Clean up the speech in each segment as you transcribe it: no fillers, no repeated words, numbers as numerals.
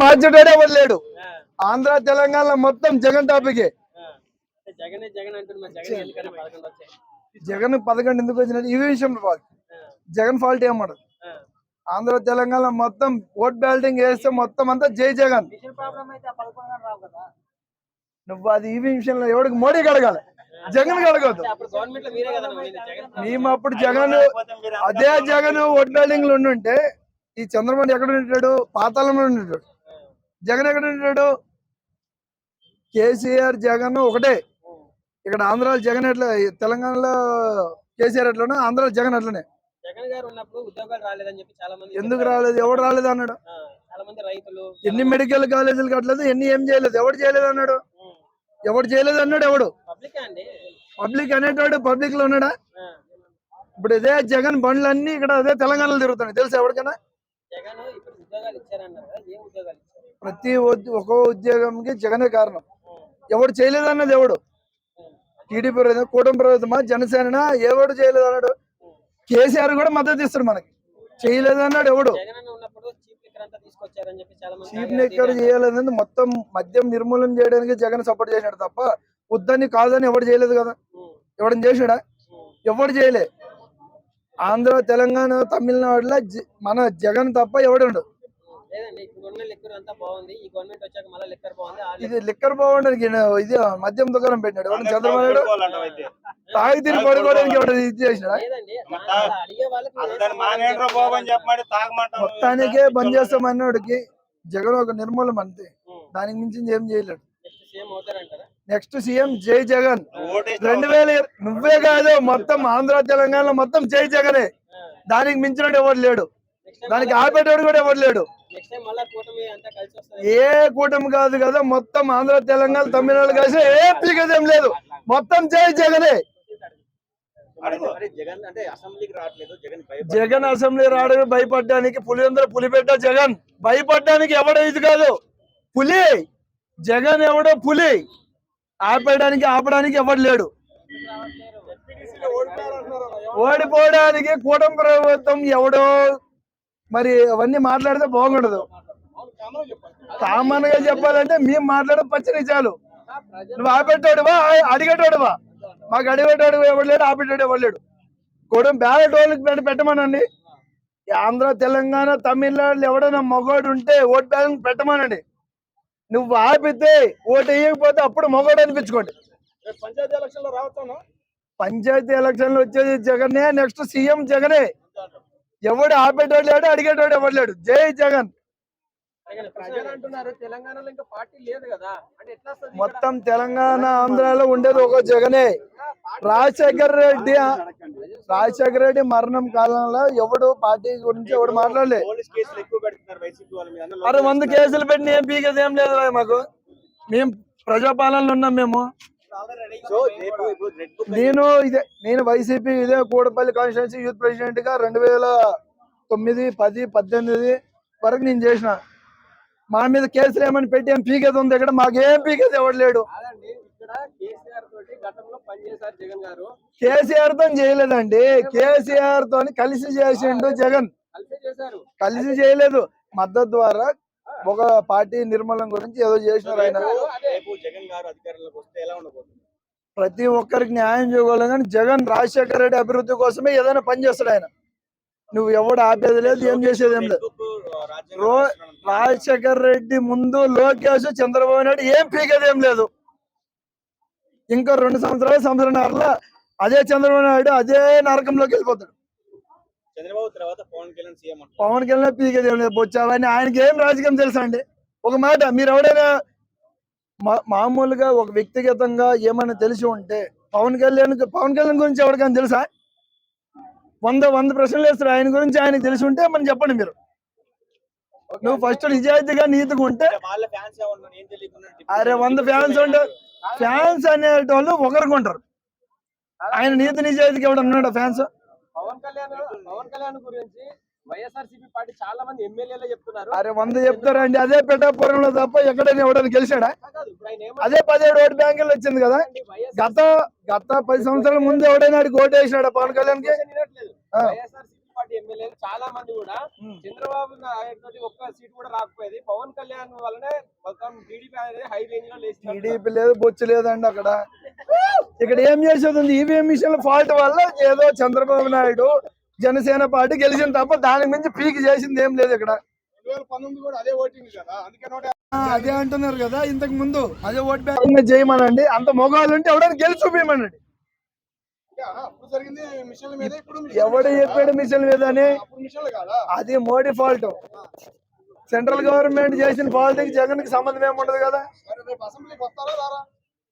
మార్చేటోడే ఎవరు లేడు. ఆంధ్ర తెలంగాణ మొత్తం జగన్ టాపిక్. జగన్ 11 ఎందుకు వచ్చినట్టు ఈ విషయంలో జగన్ ఫాల్ట్ ఏమన్నాడు. ఆంధ్ర తెలంగాణ మొత్తం ఓట్ బ్యాలెటింగ్ వేస్తే మొత్తం అంతా జై జగన్. నువ్వు అది ఈ విషయంలో ఎవరికి మోడీకి అడగాలి, జగన్ అడగద్దు. మేము అప్పుడు జగన్ అదే జగన్ ఓట్ బ్యాలెటింగ్ లో ఉండుంటే ఈ చంద్రబాబు ఎక్కడ ఉంటాడు, పాతాళంలో ఉంటాడు. జగన్ ఎక్కడ ఉంటాడు? కేసీఆర్ జగన్ ఒకటే. ఇక్కడ ఆంధ్రాలో జగన్ ఎట్లా, తెలంగాణలో కేసీఆర్ ఎట్లనో ఆంధ్రాలో జగన్ అట్లనే. ఎందుకు రాలేదు? ఎవడు రాలేదు అన్నాడు? ఎన్ని మెడికల్ కాలేజీలు కట్టలేదు, ఎన్ని ఏం చేయలేదు, ఎవడు చేయలేదు అన్నాడు? ఎవడు చేయలేదు అన్నాడు? ఎవడు? పబ్లిక్ అనేటోడు పబ్లిక్ లో ఉన్నాడా? ఇప్పుడు ఇదే జగన్ బండ్లన్నీ ఇక్కడ అదే తెలంగాణలో తిరుగుతున్నాయి, తెలుసా ఎవరికైనా? ప్రతి ఒక్కో ఉద్యోగంకి జగనే కారణం. ఎవడు చేయలేదు అన్నది ఎవడు? టీడీపీ ప్రభుత్వం, కూటమి ప్రభుత్వమా, జనసేన, ఎవడు చేయలేదు అన్నాడు? కేసీఆర్ కూడా మద్దతు ఇస్తాడు మనకి. చేయలేదు అన్నాడు ఎవడు? చీప్ లిక్కర్ చేయలేదని మొత్తం మద్యం నిర్మూలన చేయడానికి జగన్ సపోర్ట్ చేశాడు తప్ప వద్దని కాదని ఎవడు చేయలేదు కదా. ఎవడని చేశాడా? ఎవడు చేయలే. ఆంధ్ర తెలంగాణ తమిళనాడులో మన జగన్ తప్ప ఎవడు. ఇది లిక్కర్ బాగుండడానికి ఇది మద్యం దుకాణం పెట్టినాడు ఎవరు? చంద్రబాబు నాయుడు తాగి తిరిగి పడుకోవడానికి ఎవరు ఇది చేసినాడా? మొత్తానికే బంద్ చేస్తామన్నోడికి జగన్ ఒక నిర్మూలం అంతే, దానికి మించి ఏం చేయలేడు. నెక్స్ట్ సీఎం జై జగన్. 2000 నువ్వే కాదు మొత్తం ఆంధ్ర తెలంగాణ మొత్తం జై జగనే. దానికి మించినట్టు ఎవరు లేడు, దానికి ఆపేటోడు కూడా ఎవరు లేడు. ఏ కూటమి కాదు కదా, మొత్తం ఆంధ్ర తెలంగాణ తమిళనాడు కలిసి ఏ పీకదేం లేదు, మొత్తం జై జగనే. జగన్ అసెంబ్లీ రావడం భయపడ్డానికి పులిందరూ పులిపెట్ట జగన్. భయపడ్డానికి ఎవడో ఇది కాదు పులి, జగన్ ఎవడో పులి. ఆపడానికి ఎవడు లేడు. ఓడిపోవడానికి కూటమి ప్రభుత్వం ఎవడో మరి అవన్నీ మాట్లాడితే బాగుండదు. కామన్ గా చెప్పాలంటే మేము మాట్లాడే పచ్చి నిజాలు. నువ్వు ఆపేటోడువా, అడిగేటోడువా? మాకు అడిగేటోడు ఎవడు లేడు, ఆపేటోడు ఎవడు లేడు. కూటమి బ్యాలెట్ వాళ్ళకి పెట్టమనండి. ఆంధ్ర తెలంగాణ తమిళనాడులో ఎవడైనా మగోడు ఉంటే ఓట్ బ్యాలెట్ పెట్టమనండి. నువ్వు ఆపితే ఓటు వేయకపోతే అప్పుడు మగోడు అనిపించుకోండి. పంచాయతీ ఎలక్షన్ లో వచ్చేది జగనే, నెక్స్ట్ సీఎం జగనే. ఎవడు ఆపేటోడు లేడు, అడిగేటోడు ఎవడు లేడు. జై జగన్. మొత్తం తెలంగాణ ఆంధ్రాలో ఉండేది ఒక జగనే. రాజశేఖర్ రెడ్డి మరణం కాలంలో ఎవడు పార్టీ గురించి ఎవడు మాట్లాడలే. అరే 100 కేసులు పెట్టి ఏం పీకేది ఏం లేదు మాకు. మేము ప్రజాపాలనలో ఉన్నాం. మేము నేను వైసీపీ ఇదే కూడపల్లి కాన్స్టిట్యున్సీ యూత్ ప్రెసిడెంట్ గా 2009, 10, 18 వరకు నేను చేసిన. మా మీద కేసులు ఏమని పెట్టి ఏం పీకేది ఉంది ఇక్కడ? మాకేం పీకేది ఎవడు లేడు. కేసీఆర్ తో చేయలేదండి, కేసీఆర్ తో కలిసి చేసిండు జగన్. కలిసి చేయలేదు, మద్దతు ద్వారా ఒక పార్టీ నిర్మూలన గురించి ఏదో చేసినారు ఆయన. ప్రతి ఒక్కరికి న్యాయం చేయగలం కానీ జగన్ రాజశేఖర రెడ్డి అభివృద్ధి కోసమే ఏదైనా పని చేస్తాడు ఆయన. నువ్వు ఎవడు ఆపేది లేదు, ఏం చేసేది ఏం లేదు. రాజశేఖర రెడ్డి ముందు లోకేష్, చంద్రబాబు నాయుడు ఏం పీకేది ఏం లేదు. ఇంకా 2 సంవత్సరాల అదే చంద్రబాబు నాయుడు అదే నరకంలోకి వెళ్ళిపోతాడు. పవన్ కళ్యాణ్ పీకేది ఏం లేదు. బొచ్చావని ఆయనకి ఏం రాజకీయం తెలుసా అండి? ఒక మాట, మీరు ఎవడైనా మామూలుగా ఒక వ్యక్తిగతంగా ఏమైనా తెలిసి ఉంటే పవన్ కళ్యాణ్ గురించి ఎవరికైనా తెలుసా? 100 ప్రశ్నలు వేస్తారు ఆయన గురించి. ఆయన తెలిసి ఉంటే మనం చెప్పండి. మీరు నువ్వు ఫస్ట్ నిజాయితీగా నీతిగా ఉంటే, అరే 100 ఫ్యాన్స్ ఉంటారు. ఫ్యాన్స్ అనేటోళ్ళు ఒకరికి ఉంటారు. ఆయన నీతి నిజాయితీకి ఎవడు ఉన్నాడు ఫ్యాన్స్? పవన్ కళ్యాణ్ గురించి వైఎస్ఆర్సీపీ పార్టీ చాలా మంది ఎమ్మెల్యేలు చెప్తున్నారు. అరే 100 చెప్తారండి. అదే పెట్టాపురంలో తప్ప ఎక్కడైనా ఎవడని గెలిచాడా? అదే 17 ఓటు బ్యాంకులు వచ్చింది కదా. గత 10 సంవత్సరాల ముందు ఎవడైనా ఓటు వేసినాడా పవన్ కళ్యాణ్ కి? పార్టీ ఎమ్మెల్యేలు చాలా మంది కూడా చంద్రబాబు నాయుడు తోటి ఒక్క సీట్ కూడా రాకపోయేది. పవన్ కళ్యాణ్ వల్లనే మొత్తం టీడీపీ అనేది హై రేంజ్ లో లేచి టీడీపీ లేదు, బొచ్చు లేదండి అక్కడ. ఇక్కడ ఏం చేసేది ఉంది, ఈవీఎం మిషన్ ఫాల్ట్ వల్ల ఏదో చంద్రబాబు నాయుడు జనసేన పార్టీ గెలిచిన తప్ప దానికి మించి పీకి చేసింది ఏం లేదు ఇక్కడ. 2019 కూడా అదే ఓటింగ్ కదా, అందుకే అదే అంటున్నారు కదా ఇంతకు ముందు, అదే ఓట్ బ్యాంక్ చేయమనండి. అంత మొగాలు ఉంటే ఎవడైనా గెలిచి చూపించమనండి. జరిగింది మిషన్ల మీద. ఇప్పుడు ఎవడు చెప్పాడు మిషన్ మీద అని? అది మోడీ ఫాల్ట్. సెంట్రల్ గవర్నమెంట్ చేసిన ఫాల్ట్ కి జగన్ కి సంబంధం ఏమి ఉండదు కదా. అసెంబ్లీకి వస్తారా రారా?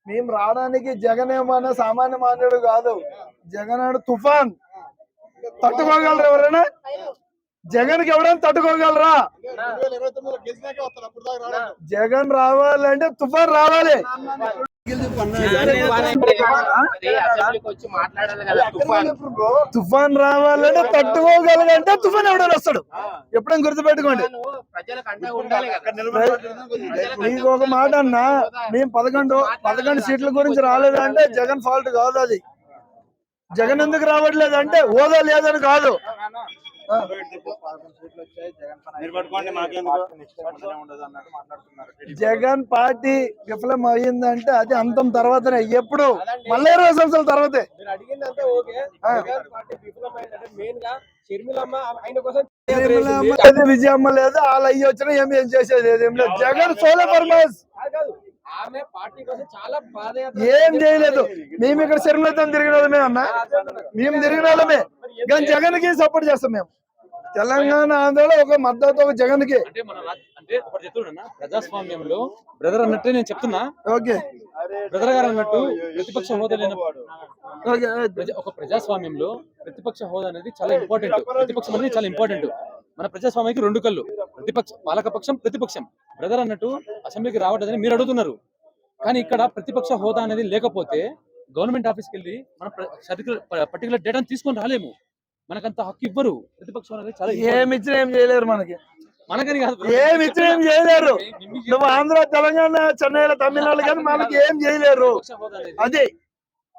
మేము రావడానికి జగన్ ఏమన్నా సామాన్య మాన్యుడు కాదు. జగన్ ఆడు తుఫాన్. తట్టుకోగలరా ఎవరైనా? జగన్ కి ఎవరైనా తట్టుకోగలరా? 2029 గెలిచినాకే వస్తారు, అప్పుడు దాకా రావడం. జగన్ రావాలంటే తుఫాన్ రావాలి. తుఫాన్ రావాలంటే తట్టుకోగలంటే తుఫాన్ ఎవడైనా వస్తాడు. ఎప్పుడైనా గుర్తుపెట్టుకోండి. మీకు ఒక మాట అన్నా, మేము 11 సీట్ల గురించి రాలేదంటే జగన్ ఫాల్ట్ కాదు. అది జగన్ ఎందుకు రావట్లేదు అంటే హోదా లేదని కాదు. జగన్ పార్టీ విఫలం అయ్యిందంటే అది అంతం తర్వాతనే. ఎప్పుడు? మళ్ళీ 20 సంవత్సరాల తర్వాతే. విజయమ్మ లేదు, వాళ్ళు అయ్యి వచ్చినా ఏం చేసేది ఏం లేదు. జగన్ సోలో పర్పస్ ఏం చేయలేదు. మేము ఇక్కడ శర్మలతో తిరిగిన వాళ్ళమే అన్నా, మేము తిరిగిన వాళ్ళమే. కానీ జగన్ కి సపోర్ట్ చేస్తాం మేము. తెలంగాణ ఆంధ్రలో ఒక మద్దతు ఒక జగన్ కి. అంటే ప్రజాస్వామ్యంలో బ్రదర్ అన్నట్టే నేను చెప్తున్నా. ఓకే బ్రదర్ గారు అన్నట్టు ప్రతిపక్ష హోదా లేనప్పుడు ఒక ప్రజాస్వామ్యంలో ప్రతిపక్ష హోదా అనేది చాలా ఇంపార్టెంట్. ప్రతిపక్షం అనేది చాలా ఇంపార్టెంట్. మన ప్రజాస్వామ్యానికి 2 కళ్ళు, పాలకపక్షం, ప్రతిపక్షం. బ్రదర్ అన్నట్టు అసెంబ్లీకి రావట్లేదని మీరు అడుగుతున్నారు. కానీ ఇక్కడ ప్రతిపక్ష హోదా అనేది లేకపోతే గవర్నమెంట్ ఆఫీస్కి వెళ్ళి మనం పర్టికులర్ డేటాను తీసుకొని రాలేము. మనకంత హక్కు ఇవ్వరు. ప్రతిపక్షం అనేది చాలా ఏమి ఇచ్చినా ఏం చేయలేరు. మనకని కాదు, ఏమి ఇచ్చినా ఏం చేయలేరు. నువ్వు ఆంధ్ర, తెలంగాణ, చెన్నైలో, తమిళనాడు కానీ మనకి ఏం చేయలేరు. అదే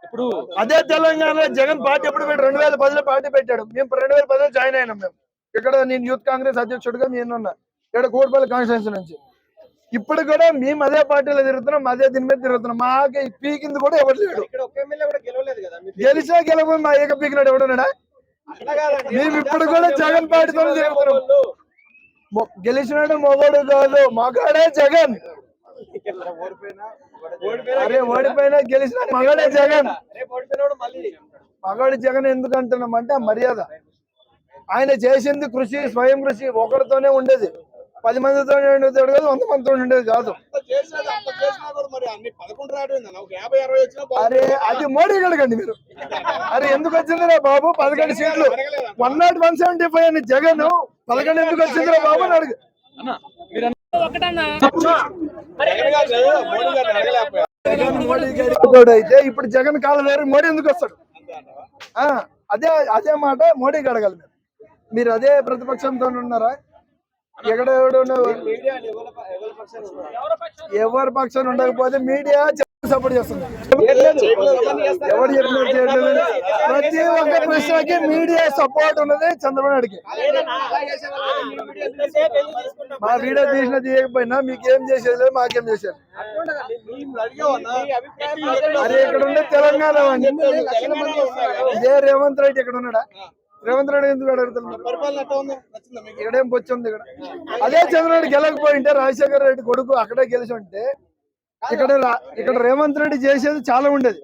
ఇప్పుడు అదే తెలంగాణ జగన్ పార్టీ ఎప్పుడు 2010లో పార్టీ పెట్టాడు. మేము 2010లో జాయిన్ అయినాం. మేము ఇక్కడ నేను యూత్ కాంగ్రెస్ అధ్యక్షుడిగా నేనున్నా ఇక్కడ కోటిపల్లి కాన్స్టిట్యున్సీ నుంచి. ఇప్పుడు కూడా మేము అదే పార్టీలో తిరుగుతున్నాం, అదే దీని మీద తిరుగుతున్నాం. మాకు పీకింది కూడా ఎవరు లేడు. గెలిచా గెలవ మా ఏక పీకినాడు ఎవడున్నాడా? మేము ఇప్పుడు కూడా జగన్ పార్టీతో తిరుగుతున్నాం. గెలిచినాడు మొగోడు కాదు, మగాడే జగన్. అరే ఓడిపోయినా గెలిచిన మగాడే జగన్. మగాడు జగన్ ఎందుకు అంటున్నాం అంటే మర్యాద. ఆయన చేసింది కృషి, స్వయం కృషి. ఒకరితోనే ఉండేది, 10 మందితో ఉండేది కాదు, 100 మందితో ఉండేది కాదు. అరే అది మోడీ అడగండి మీరు. అరే ఎందుకు వచ్చిందిరా బాబు 11 సీట్లు? 175 అని జగన్ 11 ఎందుకు వచ్చిందిరా బాబు అని అడుగు. అయితే ఇప్పుడు జగన్ కాలం వేరు, మోడీ ఎందుకు వస్తాడు? అదే మాట మోడీకి అడగాలి. మీరు అదే ప్రతిపక్షంతో ఉన్నారా? ఎవరి పక్షాన్ని ఉండకపోతే మీడియా సపోర్ట్ చేస్తుంది. ఎవరు చెప్పినట్టు ప్రతి ఒక్క ప్రశ్నకి మీడియా సపోర్ట్ ఉన్నది చంద్రబాబు నాయుడుకి. మా వీడియో తీసిన తీయకపోయినా మీకేం చేసేది లేదు, మాకేం చేసేది. అరే ఇక్కడ ఉండే తెలంగాణ ఇదే రేవంత్ రెడ్డి ఇక్కడ ఉన్నాడా? రేవంత్ రెడ్డి ఎందుకు అడుగుతున్నారు? ఇక్కడేం వచ్చింది? ఇక్కడ అదే చంద్రబాబు గెలకపోయింటే రాజశేఖర రెడ్డి కొడుకు అక్కడే గెలిచి ఉంటే ఇక్కడ రేవంత్ రెడ్డి చేసేది చాలా ఉండేది.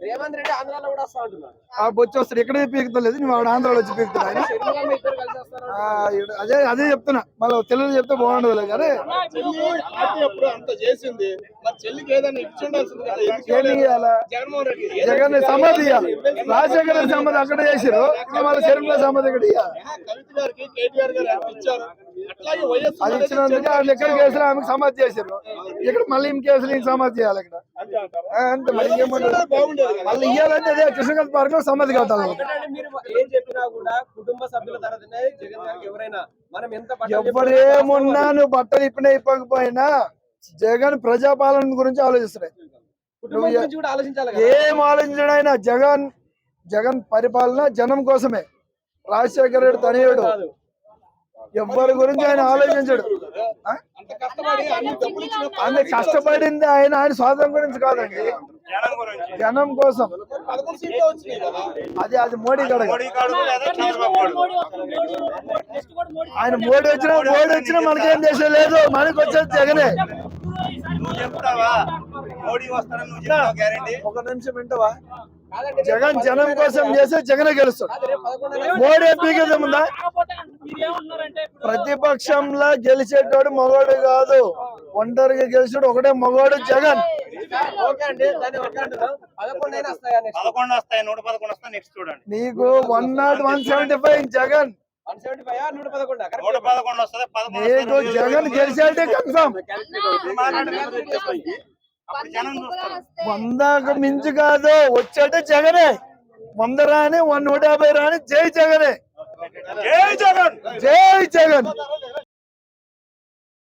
ఆ బొచ్చి వస్తాడు, ఇక్కడే పీకుతలేదు. నువ్వు ఆవిడ ఆంధ్రాలో వచ్చి పీకుతున్నా. అదే చెప్తున్నా. మళ్ళీ తెలుగు చెప్తే బాగుండదు. కానీ జగన్ సమాధి ఇవ్వాలి. రాజశేఖర రెడ్డి సమాధి అక్కడ చేసారు, మళ్ళీ శర్మిల సమాధి ఇక్కడ ఇవ్వాలి. అది ఇచ్చినందుకే వాళ్ళు ఎక్కడ కేసులు ఆమెకు సమాధి చేశారు. ఇక్కడ మళ్ళీ ఇంక కేసులు ఇంక సమాధి చేయాలి. ఇక్కడ అంతే. మళ్ళీ మళ్ళీ ఇవ్వాలంటే అదే కృష్ణకాంత్ పార్క్ లో సమాధి కట్టాలి. ఎవరేమున్నా నువ్వు బట్టలు ఇప్పినా ఇప్పకపోయినా జగన్ ప్రజాపాలన గురించి ఆలోచిస్తున్నాయి. ఏం ఆలోచించాడు ఆయన? జగన్ పరిపాలన జనం కోసమే. రాజశేఖర రెడ్డి తనయుడు. ఎవరి గురించి ఆయన ఆలోచించాడు. అంత కష్టపడి అన్ని డబ్బులు ఇచ్చిన ఆయన కష్టపడింది ఆయన స్వాతంత్రం గురించి కాదండి, జనం కోసం. 11 సీట్లు వచ్చినాయి కదా. అది మోడీ కడగ. ఆయన మోడీ వచ్చినా మనకేం చేసే లేదు, మనకి వచ్చేది జగనే. ఒక నిమిషం వింటవా? జగన్ జనం కోసం చేస్తే జగనే గెలుస్తాడు. మోడీ పీకేది ఉందా? ప్రతిపక్షంలో గెలిచేటోడు మగవాడు కాదు, ఒంటరిగా గెలిచాడు ఒకటే మగవాడు జగన్. ఓకే అండి, దాన్ని ఓకే అంటున్నాం. 11 అయినా వస్తాయా next? 11 వస్తాయి, 111 వస్తాయి. నెక్స్ట్ చూడండి. నీకు 101, 175 జగన్. 175 111 కరెక్ట్. 111 వస్తుంది. 11 నీకు జగన్ గెలిచాడే కన్ఫర్మ్. అప్పుడు జనం చూస్తారు. 100కు మించి కాదు, వచ్చేటే జగనే. 100 రాని 150 రాని జై జగనే. జై జగన్. జై జగన్.